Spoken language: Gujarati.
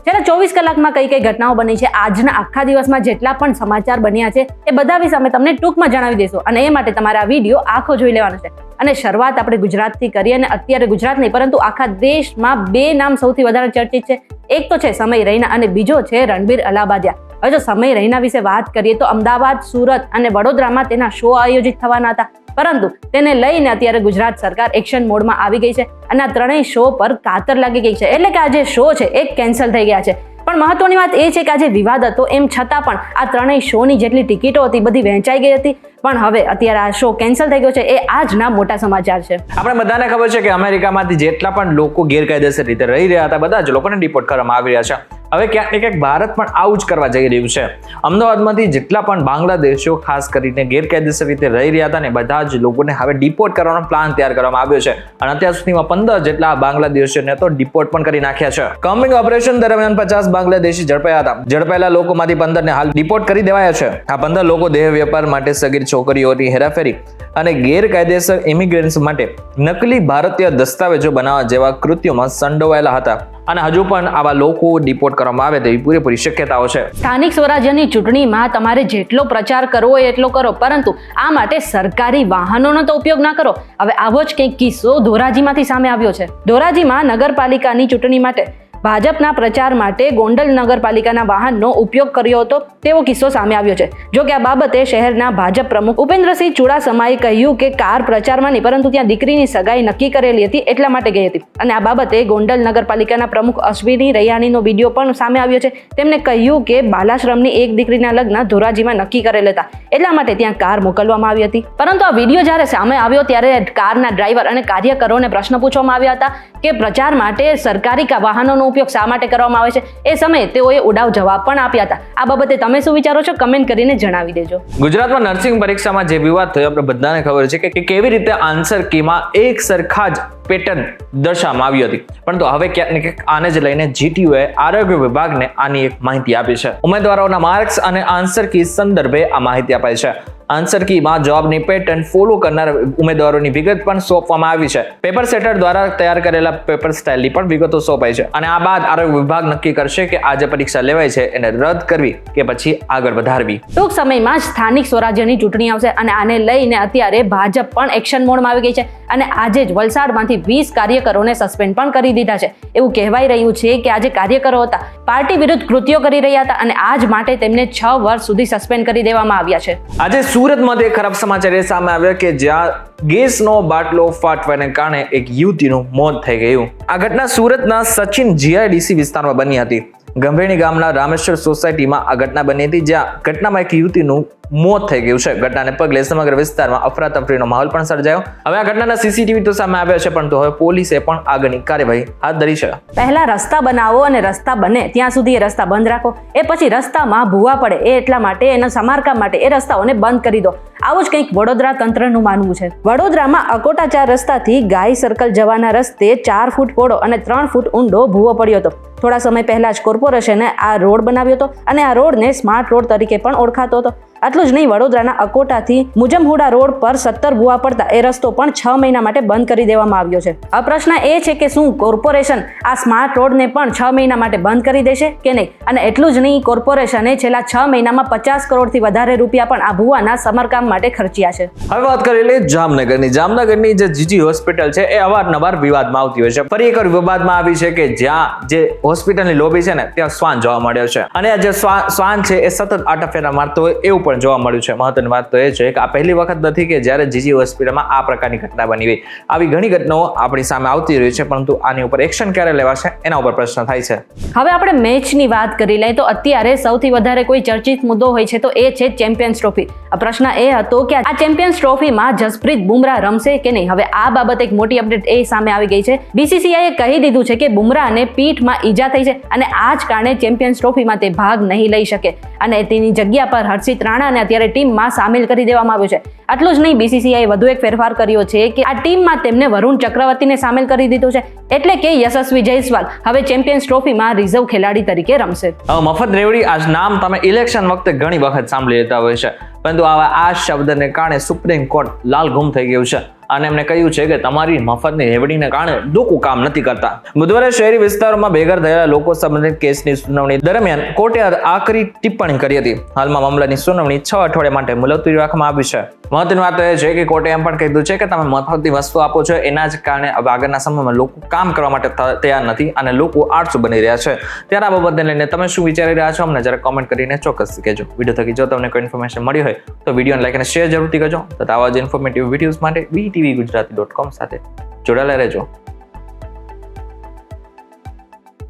છેલ્લા 24 કલાકમાં કઈ કઈ ઘટનાઓ બની છે, આજના આખા દિવસમાં જેટલા પણ સમાચાર બન્યા છે એ બધા વિશે અમે તમને ટૂંકમાં જણાવી દઈશું. અને એ માટે તમારે આ વિડીયો આખો જોઈ લેવાનો છે. અને શરૂઆત આપણે ગુજરાતથી કરીએ. અને અત્યારે ગુજરાત નહીં પરંતુ આખા દેશમાં બે નામ સૌથી વધારે ચર્ચિત છે. એક તો છે સમય રૈના અને બીજો છે રણબીર અલાહાબાદિયા. હવે જો સમય રૈના વિશે વાત કરીએ તો અમદાવાદ, સુરત અને વડોદરામાં તેના શો આયોજિત થવાના હતા, પરંતુ તેને લઈને અત્યારે ગુજરાત સરકાર એક્શન મોડમાં આવી ગઈ છે અને આ ત્રણેય શો પર કાતર લાગી ગઈ છે. એટલે કે આ જે શો છે એ કેન્સલ થઈ ગયા છે. પણ મહત્વની વાત એ છે કે આ જે વિવાદ હતો એમ છતાં પણ આ ત્રણેય શોની જેટલી ટિકિટો હતી બધી વહેંચાઈ ગઈ હતી. પણ હવે અત્યારે આ શો કેન્સલ થઈ ગયો છે. એ આજના મોટા સમાચાર છે. આપણે બધાને ખબર છે કે અમેરિકામાંથી જેટલા પણ લોકો ગેરકાયદેસર રીતે રહી રહ્યા હતા બધા જ લોકોને ડિપોર્ટ કરવામાં આવી રહ્યા છે. હવે ક્યાંક ને ક્યાંક ભારત પણ આવું જ કરવા જઈ રહ્યું છે. અમદાવાદમાંથી જેટલા પણ બાંગ્લાદેશીઓ ખાસ કરીને ગેરકાયદેસર રીતે રહી રહ્યા હતા ને બધા જ લોકોને હવે ડિપોર્ટ કરવાનો પ્લાન તૈયાર કરવામાં આવ્યો છે. અને અત્યાર સુધીમાં 15 જેટલા બાંગ્લાદેશીઓને તો ડિપોર્ટ પણ કરી નાખ્યા છે. કમિંગ ઓપરેશન દરમિયાન 50 બાંગ્લાદેશી ઝડપાયા હતા. ઝડપાયેલા લોકોમાંથી 15 ને હાલ ડિપોર્ટ કરી દેવાયા છે. આ 15 લોકો દેહ વેપાર માટે, સગીર છોકરીઓની હેરાફેરી અને ગેરકાયદેસર ઇમિગ્રન્ટ્સ માટે નકલી ભારતીય દસ્તાવેજો બનાવવા જેવા કૃત્યોમાં સંડોવાયેલા હતા. અને હજુ પણ આવા લોકો ડિપોર્ટ કરવામાં આવે તેવી પૂરેપૂરી શક્યતાઓ છે. સ્થાનિક સ્વરાજ્યની ચૂંટણીમાં તમારે જેટલો પ્રચાર કરવો હોય એટલો કરો, પરંતુ આ માટે સરકારી વાહનોનો તો ઉપયોગ ના કરો. હવે આવો જ કંઈક કિસ્સો ધોરાજીમાંથી સામે આવ્યો છે. ધોરાજીમાં નગરપાલિકાની ચૂંટણી માટે ભાજપના પ્રચાર માટે ગોંડલ નગરપાલિકાના વાહનનો ઉપયોગ કર્યો હતો તેવો કિસ્સો સામે આવ્યો છે. જો કે આ બાબતે શહેરના ભાજપ પ્રમુખ ઉપેન્દ્રસિંહ ચુડાસમાએ કહ્યું કે કાર પ્રચારમાં નહીં પરંતુ ત્યાં દીકરીની સગાઈ નક્કી કરેલી હતી એટલા માટે ગઈ હતી. અને આ બાબતે ગોંડલ નગરપાલિકાના પ્રમુખ અશ્વિની રૈયાણીનો વિડીયો પણ સામે આવ્યો છે. તેમણે કહ્યું કે બાલાશ્રમની એક દીકરીના લગ્ન ધોરાજીમાં નક્કી કરેલ હતા એટલા માટે ત્યાં કાર મોકલવામાં આવી હતી. પરંતુ આ વિડીયો જ્યારે સામે આવ્યો ત્યારે કારના ડ્રાઈવર અને કાર્યકરોને પ્રશ્ન પૂછવામાં આવ્યા હતા કે પ્રચાર માટે સરકારી વાહનોનો ઉપયોગ શા માટે કરવામાં આવે છે. એ સમયે તેઓએ ઉડાવ જવાબ પણ આપ્યા હતા. આ બાબતે તમે શું વિચારો છો કમેન્ટ કરીને જણાવી દેજો. ગુજરાતમાં નર્સિંગ પરીક્ષામાં જે વિવાદ થયો આપણે બધાને ખબર છે કે કેવી રીતે આન્સર કીમાં એક સરખા જ પેટર્ન દર્શાવવામાં આવી હતી. પરંતુ હવે ક્યાંક ને ક્યાંક આને જ લઈને જીટીયુએ આરોગ્ય વિભાગને આની એક માહિતી આપી છે. ઉમેદવારોના માર્ક્સ અને આન્સર કી સંદર્ભે આ માહિતી અપાઈ છે. આન્સર કીમાં જવાબની પેટર્ન ફોલો કરનાર ઉમેદવારોની વિગત પણ સોંપવામાં આવી છે. પેપર સેટર દ્વારા તૈયાર કરેલા પેપર સ્ટાઇલની પણ વિગતો સોંપાઈ છે. અને આ બાદ આરોગ્ય વિભાગ નક્કી કરશે કે આ જે પરીક્ષા લેવાય છે એને રદ કરવી કે પછી આગળ વધારવી. ટૂંક સમયમાં જ સ્થાનિક સ્વરાજ્યની ચૂંટણી આવશે અને આને લઈને અત્યારે ભાજપ પણ એક્શન મોડમાં આવી ગઈ છે. અને આજે જ વલસાડમાંથી 20 કાર્યકરોને સસ્પેન્ડ પણ કરી દીધા છે. એવું કહેવાઈ રહ્યું છે કે આ જે કાર્યકરો હતા પાર્ટી વિરુદ્ધ કૃત્યો કરી રહ્યા હતા અને આજ માટે તેમને 6 વર્ષ સુધી સસ્પેન્ડ કરી દેવામાં આવ્યા છે. આજે સુરતમાં એક ખરાબ સમાચાર એ સામે આવ્યા કે જ્યાં ગેસનો બાટલો ફાટવાને કારણે એક યુવતીનું મોત થઈ ગયું. આ ઘટના સુરતના સચિન જીઆઈડીસી વિસ્તારમાં બની હતી. ગંભેણી ગામના રામેશ્વર સોસાયટીમાં આ ઘટના બની હતી જ્યાં ઘટનામાં એક યુવતીનું મોત થઈ ગયું છે. ઘટનાને પગલે સમગ્ર વિસ્તારમાં અફરાતફરીનો માહોલ પણ સર્જાયો. હવે આ ઘટનાના સીસીટીવી તો સામે આવ્યા છે પરંતુ હવે પોલીસે પણ આગળની કાર્યવાહી હાથ ધરી છે. પહેલા રસ્તા બનાવો અને રસ્તા બને ત્યાં સુધી એ રસ્તા બંધ રાખો. એ પછી રસ્તામાં ભૂવા પડે એ એટલા માટે એના સમારકામ માટે એ રસ્તાઓને બંધ કરી દો. આવું જ કંઈક વડોદરા તંત્રનું માનવું છે. વડોદરામાં અકોટા 4 રસ્તાથી ગાય સર્કલ જવાના રસ્તે 4 ફૂટ પહોળો અને 3 ફૂટ ઊંડો ભૂવો પડ્યો હતો. થોડા સમય પહેલા જ કોર્પોરેશને આ રોડ બનાવ્યો હતો અને આ રોડને સ્માર્ટ રોડ તરીકે પણ ઓળખાતો હતો. આટલું જ નહીં, વડોદરાના અકોટાથી મુજમહુડા રોડ પર 17 ભૂવા પડતા એ રસ્તો પણ 6 મહિના માટે બંધ કરી દેવામાં આવ્યો છે. આ પ્રશ્ન એ છે કે શું કોર્પોરેશન આ સ્માર્ટ રોડને પણ 6 મહિના માટે બંધ કરી દેશે કે નહીં. અને એટલું જ નહીં, કોર્પોરેશને છેલ્લા 6 મહિનામાં 50 કરોડથી વધારે રૂપિયા પણ આ ભૂવાના સમારકામ માટે ખર્ચ્યા છે. હવે વાત કરી લઈએ જામનગરની જે જીજી હોસ્પિટલ છે એ અવારનવાર વિવાદમાં આવતી હોય છે. ફરી એકવાર વિવાદમાં આવી છે કે જ્યાં જે હોસ્પિટલની લોબી છે ને ત્યાં શ્વાન જોવા મળ્યો છે અને આ જે શ્વાન છે એ સતત આટાફેરા મારતો હોય એવું પણ જોવા મળ્યું છે. મહત્વની વાત તો એ છે કે આ પહેલી વખત નથી કે જ્યારે જીજી હોસ્પિટલમાં આ પ્રકારની ઘટના બની હોય. આવી ઘણી ઘટનાઓ આપણી સામે આવતી રહી છે પરંતુ આની ઉપર એક્શન ક્યારે લેવાશે એના ઉપર પ્રશ્ન થાય છે. હવે આપણે મેચની વાત કરી લઈએ તો અત્યારે સૌથી વધારે કોઈ ચર્ચિત મુદ્દો હોય છે તો એ છે ચેમ્પિયન્સ ટ્રોફી. આ પ્રશ્ન એ હતો કે આ ચેમ્પિયન્સ ટ્રોફીમાં જસપ્રીત બુમરાહ રમશે કે નહીં. હવે આ બાબતે એક મોટી અપડેટ એ સામે આવી ગઈ છે. બીસીસીઆઈએ કહી દીધું છે કે બુમરાહને પીઠમાં ઈજા થઈ છે અને આ જ કારણે ચેમ્પિયન્સ ટ્રોફીમાં તે ભાગ નહીં લઈ શકે અને તેની જગ્યા પર હર્ષિત રાણાને અત્યારે ટીમમાં સામેલ કરી દેવામાં આવ્યો છે. આટલું જ નહીં, બીસીસીઆઈએ વધુ એક ફેરફાર કર્યો છે કે આ ટીમમાં તેમને વરુણ ચક્રવર્તીને સામેલ કરી દીધો છે. એટલે કે યશસ્વી જયસ્વાલ હવે ચેમ્પિયન્સ ટ્રોફીમાં રિઝર્વ ખેલાડી તરીકે રમશે. મફત રેવડી આ નામ તમે ઇલેક્શન વખતે ઘણી વખત સાંભળી લેતા હોય છે પરંતુ આ શબ્દને કારણે સુપ્રીમ કોર્ટ લાલ ગુમ થઈ ગયું છે. અને એમણે કહ્યું છે કે તમારી મફતની રેવડીને કારણે લોકો કામ નથી કરતા. બુધવારે શહેરી વિસ્તારોમાં બેઘર થયેલા લોકો સંબંધિત કેસની સુનાવણી દરમિયાન કોર્ટે આકરી ટિપ્પણી કરી હતી. હાલમાં મામલાની સુનાવણી 6 અઠવાડિયા માટે મુલતવી રાખવામાં આવી છે. મહત્વની વાત એ છે કે કોર્ટે એમ પણ કીધું છે કે તમે મફતની વસ્તુ આપો છો, એના જ કારણે હવે આગળના સમયમાં લોકો કામ કરવા માટે તૈયાર નથી અને લોકો આળસુ બની રહ્યા છે. ત્યારે આ બાબતને લઈને તમે શું વિચારી રહ્યા છો અમને જરા કોમેન્ટ કરીને ચોક્કસ કહેજો. વિડીયો થકી જો તમને કોઈ ઇન્ફોર્મેશન મળી હોય તો વિડીયોને લાઈક અને શેર જરૂરથી કરજો તથા આવા જ ઇન્ફોર્મેટિવ વિડીયોઝ માટે VTV Gujarati.com સાથે જોડાયેલા રહેજો.